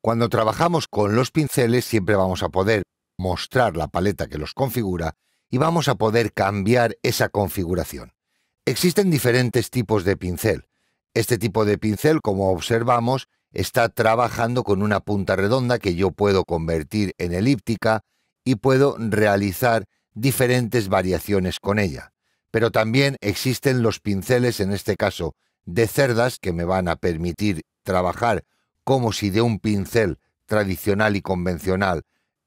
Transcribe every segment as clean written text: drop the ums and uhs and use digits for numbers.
Cuando trabajamos con los pinceles siempre vamos a poder mostrar la paleta que los configura y vamos a poder cambiar esa configuración. Existen diferentes tipos de pincel. Este tipo de pincel, como observamos, está trabajando con una punta redonda que yo puedo convertir en elíptica y puedo realizar diferentes variaciones con ella. Pero también existen los pinceles, en este caso de cerdas, que me van a permitir trabajar como si de un pincel tradicional y convencional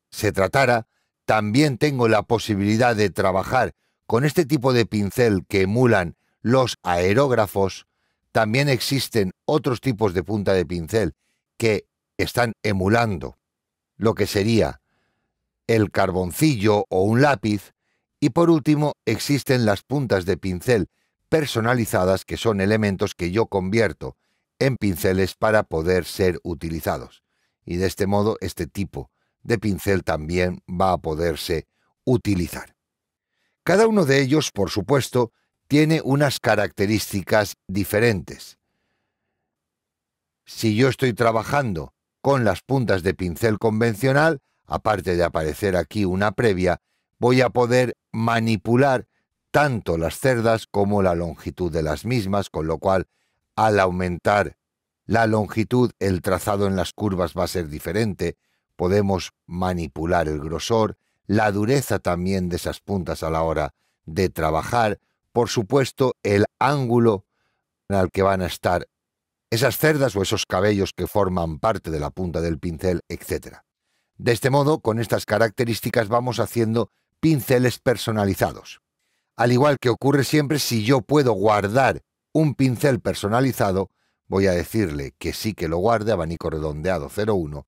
se tratara. También tengo la posibilidad de trabajar con este tipo de pincel que emulan los aerógrafos. También existen otros tipos de punta de pincel que están emulando lo que sería el carboncillo o un lápiz. Y por último, existen las puntas de pincel personalizadas, que son elementos que yo convierto en pinceles para poder ser utilizados. Y de este modo, este tipo de pincel también va a poderse utilizar. Cada uno de ellos, por supuesto, tiene unas características diferentes. Si yo estoy trabajando con las puntas de pincel convencional, aparte de aparecer aquí una previa, voy a poder manipular tanto las cerdas como la longitud de las mismas, con lo cual, al aumentar la longitud, el trazado en las curvas va a ser diferente. Podemos manipular el grosor, la dureza también de esas puntas a la hora de trabajar, por supuesto, el ángulo al que van a estar esas cerdas o esos cabellos que forman parte de la punta del pincel, etc. De este modo, con estas características vamos haciendo pinceles personalizados. Al igual que ocurre siempre, si yo puedo guardar un pincel personalizado, voy a decirle que sí que lo guarde, abanico redondeado 01,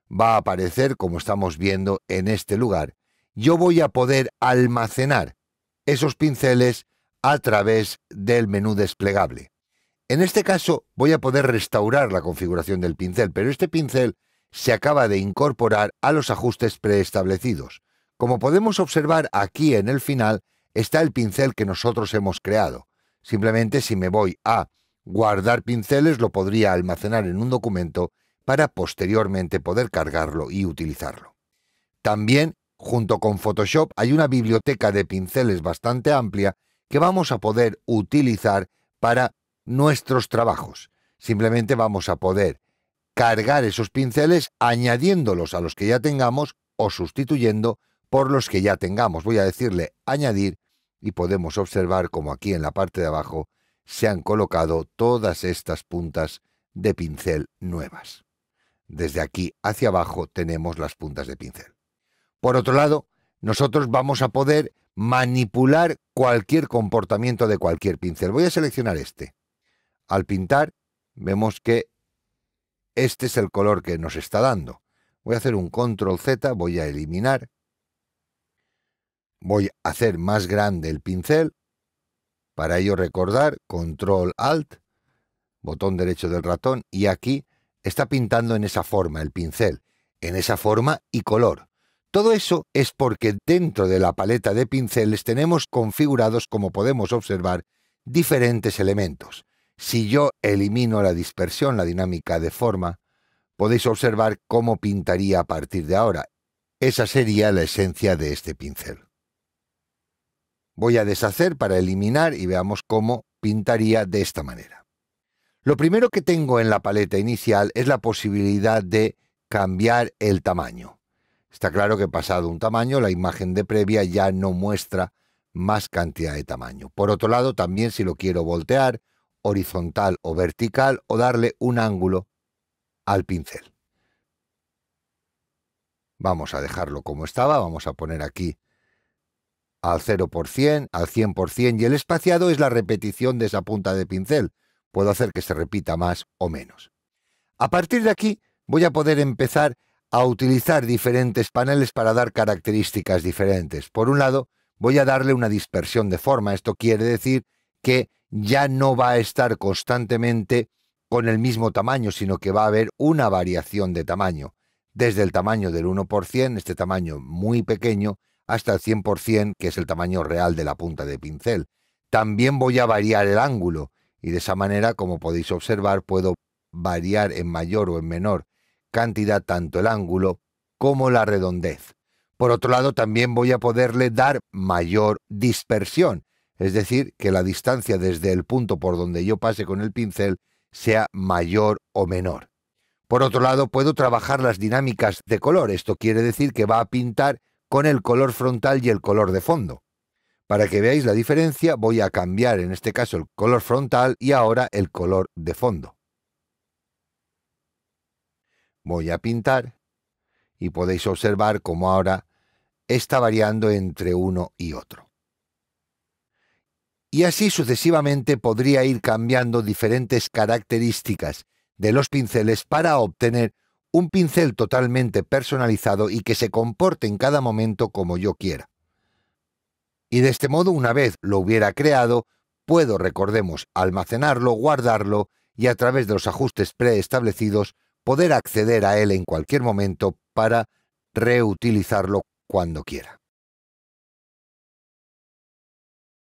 va a aparecer como estamos viendo en este lugar. Yo voy a poder almacenar esos pinceles a través del menú desplegable. En este caso voy a poder restaurar la configuración del pincel, pero este pincel se acaba de incorporar a los ajustes preestablecidos. Como podemos observar aquí en el final está el pincel que nosotros hemos creado. Simplemente si me voy a guardar pinceles lo podría almacenar en un documento para posteriormente poder cargarlo y utilizarlo. También, junto con Photoshop, hay una biblioteca de pinceles bastante amplia que vamos a poder utilizar para nuestros trabajos. Simplemente vamos a poder cargar esos pinceles añadiéndolos a los que ya tengamos o sustituyendo por los que ya tengamos. Voy a decirle añadir y podemos observar como aquí en la parte de abajo se han colocado todas estas puntas de pincel nuevas. Desde aquí hacia abajo tenemos las puntas de pincel. Por otro lado, nosotros vamos a poder manipular cualquier comportamiento de cualquier pincel. Voy a seleccionar este. Al pintar, vemos que este es el color que nos está dando. Voy a hacer un control Z, voy a eliminar. Voy a hacer más grande el pincel. Para ello recordar, control Alt, botón derecho del ratón, y aquí está pintando en esa forma el pincel, en esa forma y color. Todo eso es porque dentro de la paleta de pinceles tenemos configurados, como podemos observar, diferentes elementos. Si yo elimino la dispersión, la dinámica de forma, podéis observar cómo pintaría a partir de ahora. Esa sería la esencia de este pincel. Voy a deshacer para eliminar y veamos cómo pintaría de esta manera. Lo primero que tengo en la paleta inicial es la posibilidad de cambiar el tamaño. Está claro que pasado un tamaño, la imagen de previa ya no muestra más cantidad de tamaño. Por otro lado, también si lo quiero voltear, horizontal o vertical, o darle un ángulo al pincel. Vamos a dejarlo como estaba, vamos a poner aquí al 0%, al 100%, y el espaciado es la repetición de esa punta de pincel. Puedo hacer que se repita más o menos. A partir de aquí voy a poder empezar a utilizar diferentes paneles para dar características diferentes. Por un lado, voy a darle una dispersión de forma. Esto quiere decir que ya no va a estar constantemente con el mismo tamaño, sino que va a haber una variación de tamaño. Desde el tamaño del 1%, este tamaño muy pequeño, hasta el 100%, que es el tamaño real de la punta de pincel. También voy a variar el ángulo y de esa manera, como podéis observar, puedo variar en mayor o en menor cantidad tanto el ángulo como la redondez. Por otro lado, también voy a poderle dar mayor dispersión, es decir, que la distancia desde el punto por donde yo pase con el pincel sea mayor o menor. Por otro lado, puedo trabajar las dinámicas de color. Esto quiere decir que va a pintar con el color frontal y el color de fondo. Para que veáis la diferencia, voy a cambiar en este caso el color frontal y ahora el color de fondo. Voy a pintar y podéis observar cómo ahora está variando entre uno y otro. Y así sucesivamente podría ir cambiando diferentes características de los pinceles para obtener un pincel totalmente personalizado y que se comporte en cada momento como yo quiera. Y de este modo, una vez lo hubiera creado, puedo, recordemos, almacenarlo, guardarlo y a través de los ajustes preestablecidos poder acceder a él en cualquier momento para reutilizarlo cuando quiera.